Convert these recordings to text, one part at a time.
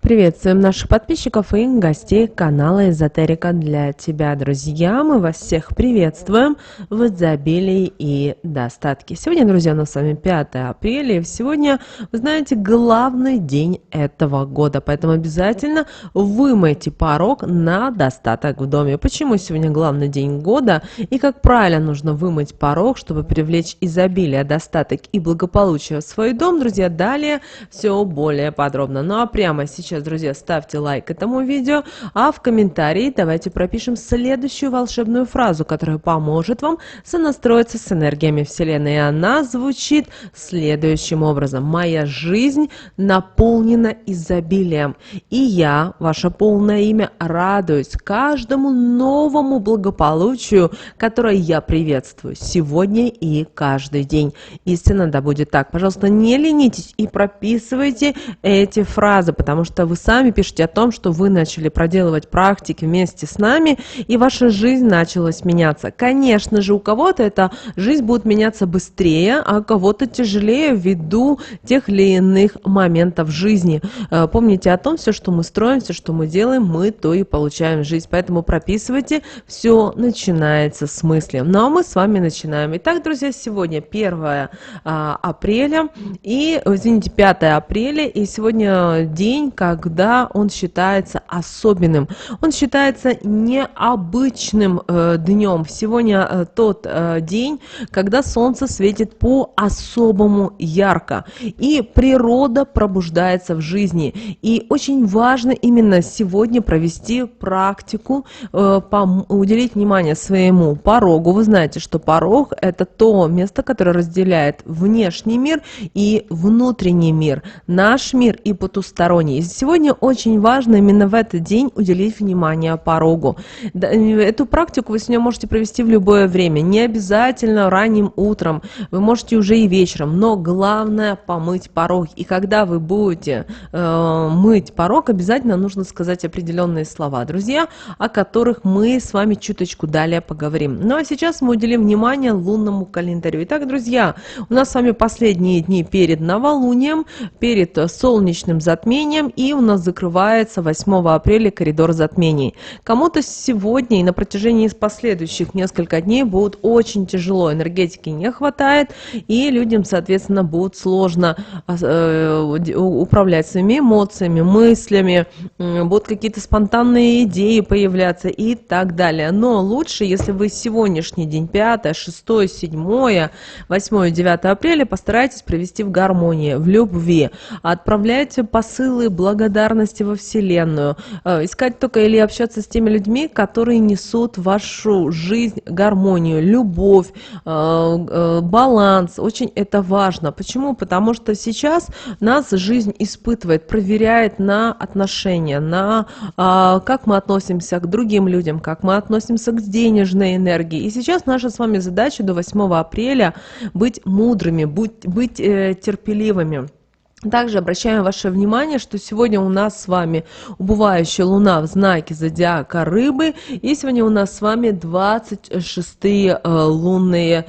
Приветствуем наших подписчиков и гостей канала Эзотерика для тебя, друзья. Мы вас всех приветствуем в изобилии и достатке. Сегодня, друзья, у нас с вами 5 апреля. И сегодня, вы знаете, главный день этого года. Поэтому обязательно вымойте порог на достаток в доме. Почему сегодня главный день года и как правильно нужно вымыть порог, чтобы привлечь изобилие, достаток и благополучие в свой дом, друзья. Далее все более подробно. Ну а прямо сейчас, друзья, ставьте лайк этому видео, а в комментарии давайте пропишем следующую волшебную фразу, которая поможет вам сонастроиться с энергиями Вселенной. И она звучит следующим образом. Моя жизнь наполнена изобилием, и я, ваше полное имя, радуюсь каждому новому благополучию, которое я приветствую сегодня и каждый день. Истинно да будет так. Пожалуйста, не ленитесь и прописывайте эти фразы, потому что вы сами пишете о том, что вы начали проделывать практики вместе с нами, и ваша жизнь началась меняться. Конечно же, у кого-то эта жизнь будет меняться быстрее, а у кого-то тяжелее ввиду тех или иных моментов жизни. Помните о том, все, что мы строим, все, что мы делаем, мы то и получаем в жизнь. Поэтому прописывайте, все начинается с мысли. Ну а мы с вами начинаем. Итак, друзья, сегодня 1 апреля, и, извините, 5 апреля, и сегодня день, когда он считается особенным. Он считается необычным днем. Сегодня тот день, когда солнце светит по-особому ярко, и природа пробуждается в жизни. И очень важно именно сегодня провести практику, уделить внимание своему порогу. Вы знаете, что порог – это то место, которое разделяет внешний мир и внутренний мир, наш мир и потусторонний. И сегодня очень важно именно в этот день уделить внимание порогу. Эту практику вы сегодня можете провести в любое время, не обязательно ранним утром, вы можете уже и вечером, но главное помыть порог. И когда вы будете мыть порог, обязательно нужно сказать определенные слова, друзья, о которых мы с вами чуточку далее поговорим. Ну а сейчас мы уделим внимание лунному календарю. Итак, друзья, у нас с вами последние дни перед новолунием, перед солнечным затмением, и у нас закрывается 8 апреля коридор затмений. Кому-то сегодня и на протяжении последующих нескольких дней будет очень тяжело, энергетики не хватает, и людям, соответственно, будет сложно управлять своими эмоциями, мыслями, будут какие-то спонтанные идеи появляться и так далее. Но лучше, если вы сегодняшний день, 5, 6, 7, 8 и 9 апреля, постарайтесь провести в гармонии, в любви. Отправляйте посылы благодарности во Вселенную. Искать только или общаться с теми людьми, которые несут в вашу жизнь гармонию, любовь, баланс. Очень это важно. Почему? Потому что сейчас нас жизнь испытывает, проверяет на отношения, на как мы относимся к другим людям, как мы относимся к денежной энергии. И сейчас наша с вами задача до 8 апреля быть мудрыми, быть терпеливыми. Также обращаем ваше внимание, что сегодня у нас с вами убывающая луна в знаке зодиака Рыбы, и сегодня у нас с вами 26-е лунные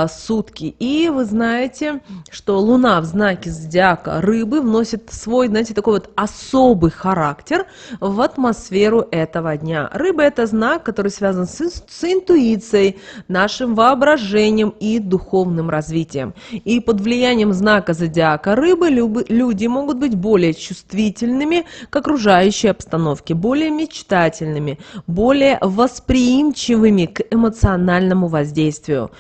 сутки. И вы знаете, что луна в знаке зодиака Рыбы вносит свой, знаете, такой вот особый характер в атмосферу этого дня. Рыба – это знак, который связан с интуицией, нашим воображением и духовным развитием. И под влиянием знака зодиака Рыбы люди могут быть более чувствительными к окружающей обстановке, более мечтательными, более восприимчивыми к эмоциональному воздействию.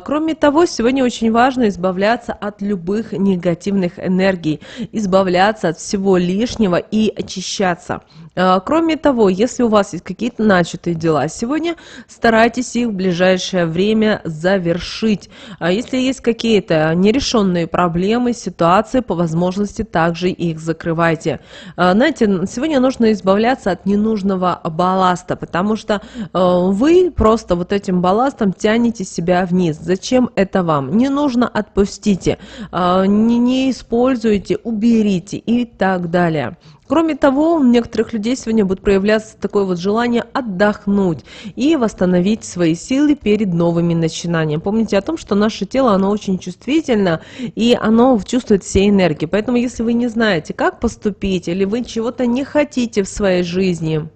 Кроме того, сегодня очень важно избавляться от любых негативных энергий, избавляться от всего лишнего и очищаться. Кроме того, если у вас есть какие-то начатые дела сегодня, старайтесь их в ближайшее время завершить. Если есть какие-то нерешенные проблемы, ситуации, по возможности также их закрывайте. Знаете, сегодня нужно избавляться от ненужного балласта, потому что вы просто вот этим балластом тянете себя вниз. Зачем это вам? Не нужно, отпустите, не используйте, уберите и так далее. Кроме того, у некоторых людей сегодня будет проявляться такое вот желание отдохнуть и восстановить свои силы перед новыми начинаниями. Помните о том, что наше тело, оно очень чувствительно, и оно чувствует все энергии. Поэтому, если вы не знаете, как поступить, или вы чего-то не хотите в своей жизни,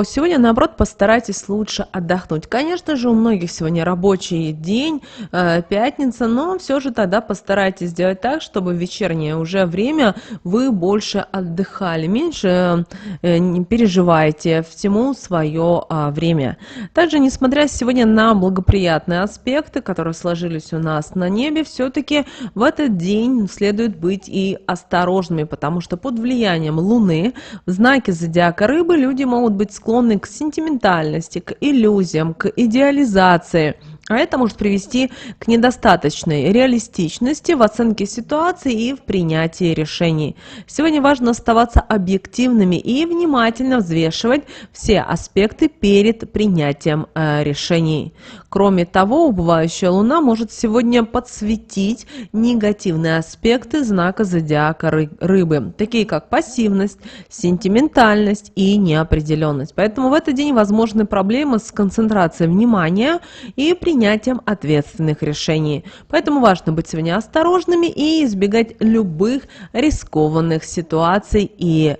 сегодня, наоборот, постарайтесь лучше отдохнуть. Конечно же, у многих сегодня рабочий день, пятница, но все же тогда постарайтесь сделать так, чтобы в вечернее уже время вы больше отдыхали, меньше не переживайте, всему свое время. Также, несмотря сегодня на благоприятные аспекты, которые сложились у нас на небе, все-таки в этот день следует быть и осторожными, потому что под влиянием Луны в знаке зодиака Рыбы люди могут быть склонны к сентиментальности, к иллюзиям, к идеализации. А это может привести к недостаточной реалистичности в оценке ситуации и в принятии решений. Сегодня важно оставаться объективными и внимательно взвешивать все аспекты перед принятием решений. Кроме того, убывающая Луна может сегодня подсветить негативные аспекты знака зодиака Рыбы, такие как пассивность, сентиментальность и неопределенность. Поэтому в этот день возможны проблемы с концентрацией внимания и принятием ответственных решений. Поэтому важно быть сегодня осторожными и избегать любых рискованных ситуаций и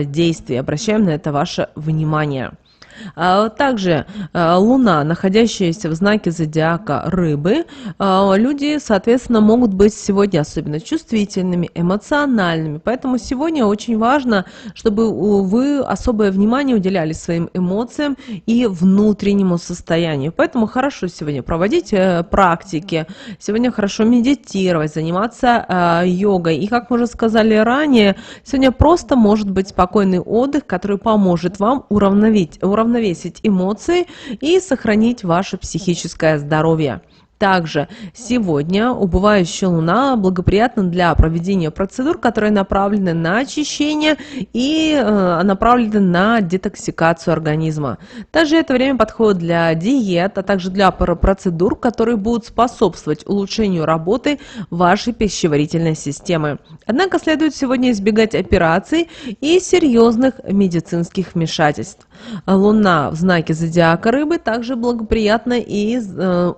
действий. Обращаем на это ваше внимание. Также Луна, находящаяся в знаке зодиака Рыбы, люди, соответственно, могут быть сегодня особенно чувствительными, эмоциональными. Поэтому сегодня очень важно, чтобы вы особое внимание уделяли своим эмоциям и внутреннему состоянию. Поэтому хорошо сегодня проводить практики, сегодня хорошо медитировать, заниматься йогой. И, как мы уже сказали ранее, сегодня просто может быть спокойный отдых, который поможет вам уравновесить эмоции и сохранить ваше психическое здоровье. Также сегодня убывающая Луна благоприятна для проведения процедур, которые направлены на очищение и направлены на детоксикацию организма. Также это время подходит для диет, а также для процедур, которые будут способствовать улучшению работы вашей пищеварительной системы. Однако следует сегодня избегать операций и серьезных медицинских вмешательств. Луна в знаке зодиака Рыбы также благоприятна и за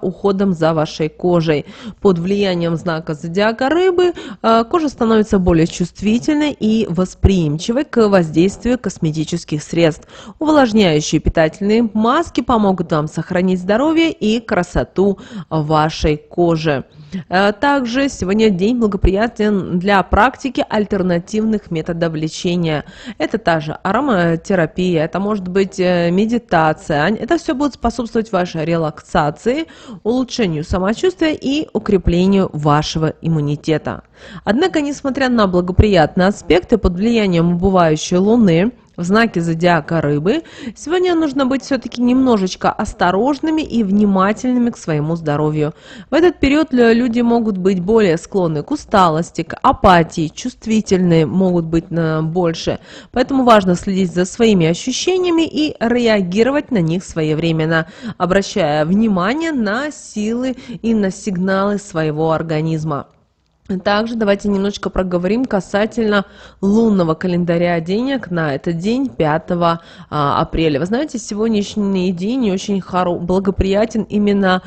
уходом за вашей кожей. Под влиянием знака зодиака Рыбы кожа становится более чувствительной и восприимчивой к воздействию косметических средств. Увлажняющие питательные маски помогут вам сохранить здоровье и красоту вашей кожи. Также сегодня день благоприятен для практики альтернативных методов лечения. Это та же ароматерапия, это может быть медитация. Это все будет способствовать вашей релаксации, улучшению самочувствия и укреплению вашего иммунитета. Однако, несмотря на благоприятные аспекты, под влиянием убывающей Луны в знаке зодиака Рыбы, сегодня нужно быть все-таки немножечко осторожными и внимательными к своему здоровью. В этот период люди могут быть более склонны к усталости, к апатии, чувствительные могут быть больше. Поэтому важно следить за своими ощущениями и реагировать на них своевременно, обращая внимание на силы и на сигналы своего организма. Также давайте немножечко проговорим касательно лунного календаря денег на этот день, 5 апреля. Вы знаете, сегодняшний день очень благоприятен именно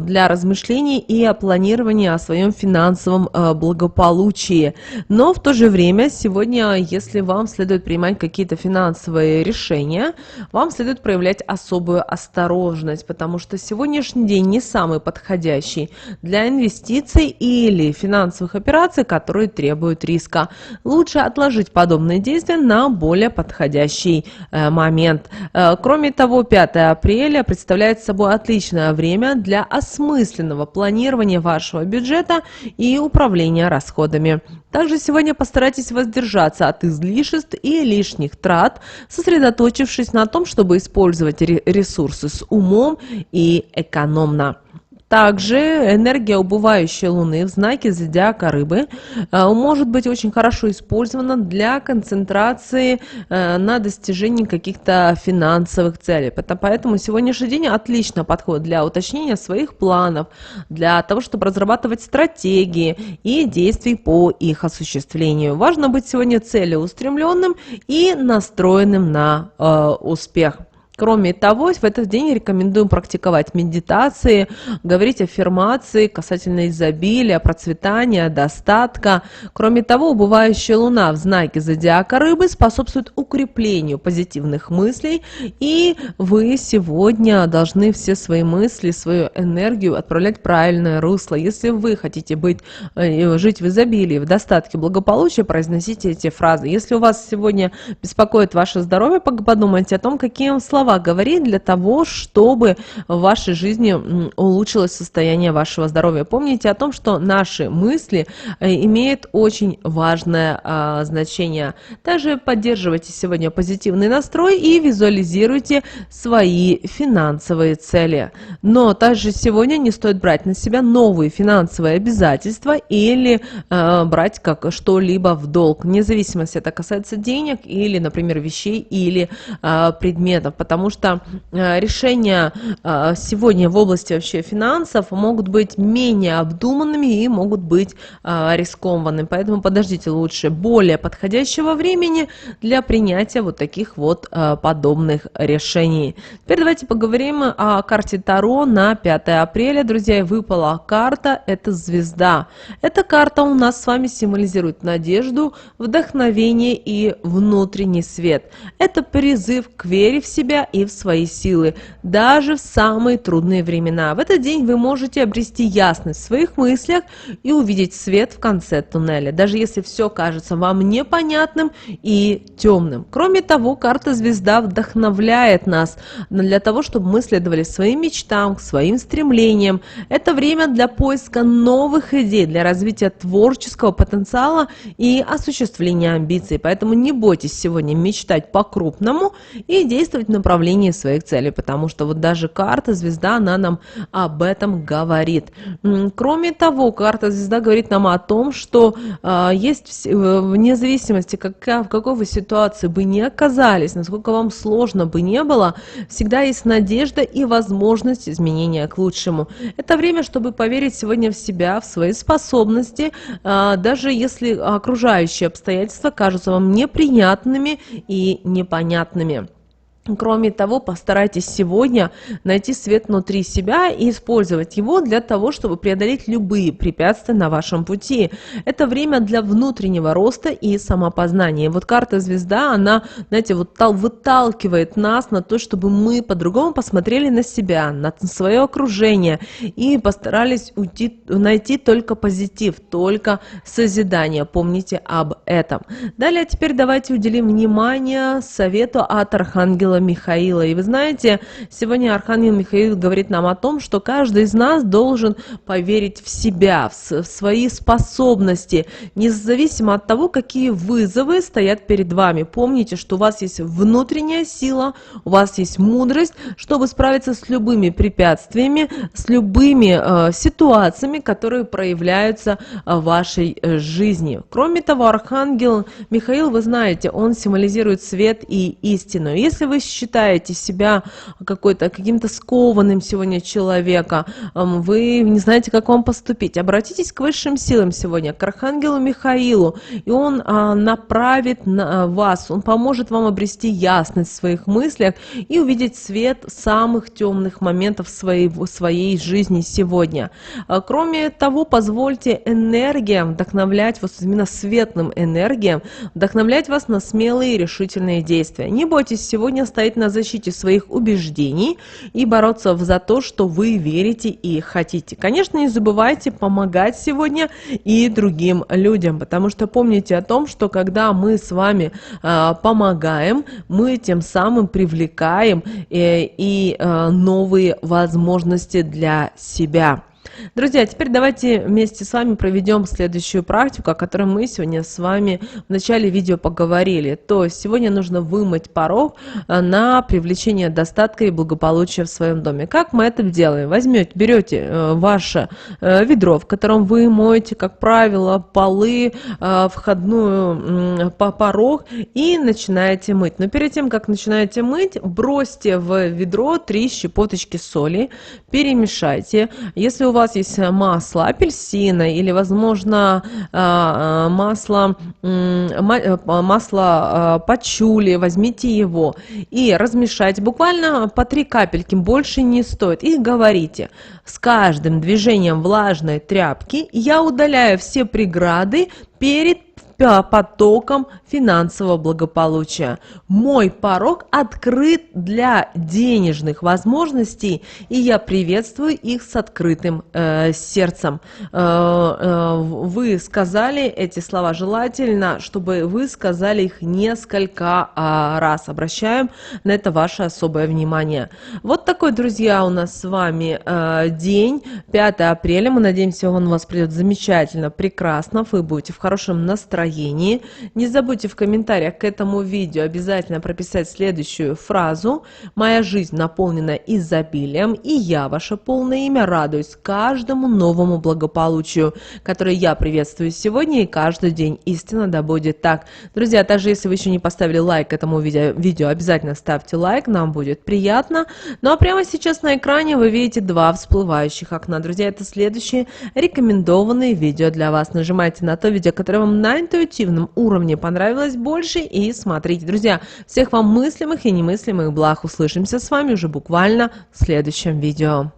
для размышлений и планирования о своем финансовом благополучии. Но в то же время сегодня, если вам следует принимать какие-то финансовые решения, вам следует проявлять особую осторожность, потому что сегодняшний день не самый подходящий для инвестиций или финансовых операций, которые требуют риска. Лучше отложить подобные действия на более подходящий момент. Кроме того, 5 апреля представляет собой отличное время для осмысленного планирования вашего бюджета и управления расходами. Также сегодня постарайтесь воздержаться от излишеств и лишних трат, сосредоточившись на том, чтобы использовать ресурсы с умом и экономно. Также энергия убывающей Луны в знаке зодиака Рыбы может быть очень хорошо использована для концентрации на достижении каких-то финансовых целей. Поэтому сегодняшний день отлично подходит для уточнения своих планов, для того, чтобы разрабатывать стратегии и действий по их осуществлению. Важно быть сегодня целеустремленным и настроенным на успех. Кроме того, в этот день рекомендуем практиковать медитации, говорить аффирмации касательно изобилия, процветания, достатка. Кроме того, убывающая Луна в знаке зодиака Рыбы способствует укреплению позитивных мыслей, и вы сегодня должны все свои мысли, свою энергию отправлять в правильное русло. Если вы хотите жить в изобилии, в достатке, благополучии, произносите эти фразы. Если у вас сегодня беспокоит ваше здоровье, подумайте о том, какие слова говорить для того, чтобы в вашей жизни улучшилось состояние вашего здоровья. Помните о том, что наши мысли имеют очень важное значение. Также поддерживайте сегодня позитивный настрой и визуализируйте свои финансовые цели. Но также сегодня не стоит брать на себя новые финансовые обязательства или брать как что-либо в долг, вне зависимости, это касается денег или, например, вещей или предметов, потому что решения сегодня в области вообще финансов могут быть менее обдуманными и могут быть рискованными. Поэтому подождите лучше более подходящего времени для принятия вот таких вот подобных решений. Теперь давайте поговорим о карте Таро на 5 апреля. Друзья, выпала карта, это звезда. Эта карта у нас с вами символизирует надежду, вдохновение и внутренний свет. Это призыв к вере в себя и в свои силы, даже в самые трудные времена. В этот день вы можете обрести ясность в своих мыслях и увидеть свет в конце туннеля, даже если все кажется вам непонятным и темным. Кроме того, карта звезда вдохновляет нас для того, чтобы мы следовали своим мечтам, своим стремлениям. Это время для поиска новых идей, для развития творческого потенциала и осуществления амбиций. Поэтому не бойтесь сегодня мечтать по-крупному и действовать в направлении своих целей, потому что вот даже карта звезда, она нам об этом говорит. Кроме того, карта звезда говорит нам о том, что есть вне зависимости, в какой вы ситуации бы ни оказались, насколько вам сложно бы не было, всегда есть надежда и возможность изменения к лучшему. Это время, чтобы поверить сегодня в себя, в свои способности, даже если окружающие обстоятельства кажутся вам неприятными и непонятными. Кроме того, постарайтесь сегодня найти свет внутри себя и использовать его для того, чтобы преодолеть любые препятствия на вашем пути. Это время для внутреннего роста и самопознания. И вот карта звезда, она, знаете, вот выталкивает нас на то, чтобы мы по-другому посмотрели на себя, на свое окружение и постарались найти только позитив, только созидание. Помните об этом. Далее теперь давайте уделим внимание совету от Архангела Михаила. И вы знаете, сегодня Архангел Михаил говорит нам о том, что каждый из нас должен поверить в себя, в свои способности, независимо от того, какие вызовы стоят перед вами. Помните, что у вас есть внутренняя сила, у вас есть мудрость, чтобы справиться с любыми препятствиями, с любыми ситуациями, которые проявляются в вашей жизни. Кроме того, Архангел Михаил, вы знаете, он символизирует свет и истину. Если вы считаете себя каким-то скованным сегодня человека, вы не знаете, как вам поступить, обратитесь к высшим силам сегодня, к Архангелу Михаилу, и он направит вас, он поможет вам обрести ясность в своих мыслях и увидеть свет самых темных моментов своей жизни сегодня. Кроме того, позвольте энергиям вдохновлять вас, именно светлым энергиям, вдохновлять вас на смелые и решительные действия. Не бойтесь сегодня стоять на защите своих убеждений и бороться за то, что вы верите и хотите. Конечно, не забывайте помогать сегодня и другим людям, потому что помните о том, что когда мы с вами помогаем, мы тем самым привлекаем и новые возможности для себя. Друзья, теперь давайте вместе с вами проведем следующую практику, о которой мы сегодня с вами в начале видео поговорили. То есть сегодня нужно вымыть порог на привлечение достатка и благополучия в своем доме. Как мы это делаем? Берете ваше ведро, в котором вы моете, как правило, полы, порог и начинаете мыть. Но перед тем, как начинаете мыть, бросьте в ведро 3 щепоточки соли, перемешайте. Если у вас есть масло апельсина или, возможно, масло пачули, возьмите его и размешайте буквально по 3 капельки, больше не стоит. И говорите: с каждым движением влажной тряпки я удаляю все преграды перед потоком финансового благополучия. Мой порог открыт для денежных возможностей, и я приветствую их с открытым сердцем. Вы сказали эти слова, желательно, чтобы вы сказали их несколько раз. Обращаем на это ваше особое внимание. Вот такой, друзья, у нас с вами день, 5 апреля. Мы надеемся, он у вас придет замечательно, прекрасно. Вы будете в хорошем настроении. Не забудьте в комментариях к этому видео обязательно прописать следующую фразу: «Моя жизнь наполнена изобилием, и я, ваше полное имя, радуюсь каждому новому благополучию, которое я приветствую сегодня и каждый день. Истинно да будет так». Друзья, также если вы еще не поставили лайк этому видео, обязательно ставьте лайк, нам будет приятно. Ну а прямо сейчас на экране вы видите 2 всплывающих окна. Друзья, это следующие рекомендованные видео для вас. Нажимайте на то видео, которое вам на интуитивном уровне понравилось больше, и смотрите. Друзья, всех вам мыслимых и немыслимых благ. Услышимся с вами уже буквально в следующем видео.